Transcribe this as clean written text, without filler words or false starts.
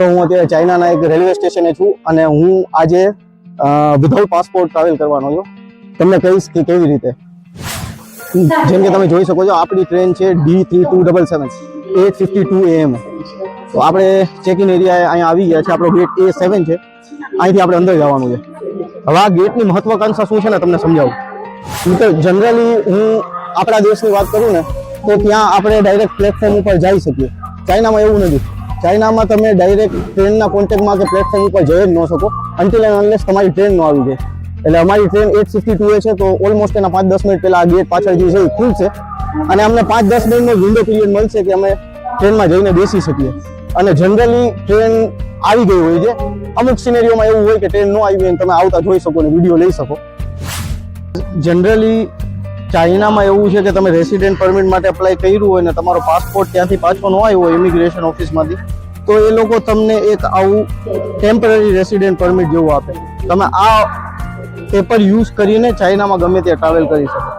હું અત્યારે ચાઇનાના એક રેલવે સ્ટેશને છું અને હું આજે વિધાઉટ પાસપોર્ટ ટ્રાવેલ કરવાનો છું. તમને કહીશ કે કેવી રીતે. જેમ કે તમે જોઈ શકો છો, આપણી ટ્રેન છે D3277 8:52 AM. તો આપણે ચેક ઇન એરિયા અહીંયા આવી ગયા છે. આપણો ગેટ A7 છે. અહીંથી આપણે અંદર જવાનું છે. હવે આ ગેટની મહત્વાકાંક્ષા શું છે ને તમને સમજાવું. તો જનરલી હું આપણા દેશની વાત કરું ને તો ત્યાં આપણે ડાયરેક્ટ પ્લેટફોર્મ ઉપર જઈ શકીએ. ચાઇનામાં એવું નથી. ચાઇનામાં તમે ડાયરેક્ટ ટ્રેનના કોન્ટેક્ટમાં કે પ્લેટફોર્મ ઉપર જઈ જ ન શકો અનટિલ એન્ડ અનલેસ તમારી ટ્રેન ન આવી જાય. એટલે અમારી ટ્રેન 8:52 છે, તો ઓલમોસ્ટ એના 5-10 મિનિટ પહેલા આ ગેટ પાછળ જે છે એ ખુલશે અને અમને 5-10 મિનિટનો વિન્ડો પીરિયડ મળશે કે અમે ટ્રેનમાં જઈને બેસી શકીએ. અને જનરલી ટ્રેન આવી ગઈ હોય છે. અમુક સિનેરીઓમાં એવું હોય કે ટ્રેન ન આવી હોય અને તમે આવતા જોઈ શકો અને વિડીયો લઈ શકો. જનરલી ચાઇનામાં એવું છે કે તમે રેસિડેન્ટ પરમિટ માટે અપ્લાય કર્યું હોય ને તમારો પાસપોર્ટ ત્યાંથી પાછો ન આવ્યો હોય ઇમિગ્રેશન ઓફિસમાંથી, તો એ લોકો તમને એક આવું ટેમ્પરરી રેસિડેન્ટ પરમિટ જેવું આપે. તમે આ પેપર યુઝ કરીને ચાઇનામાં ગમે ત્યાં ટ્રાવેલ કરી શકો.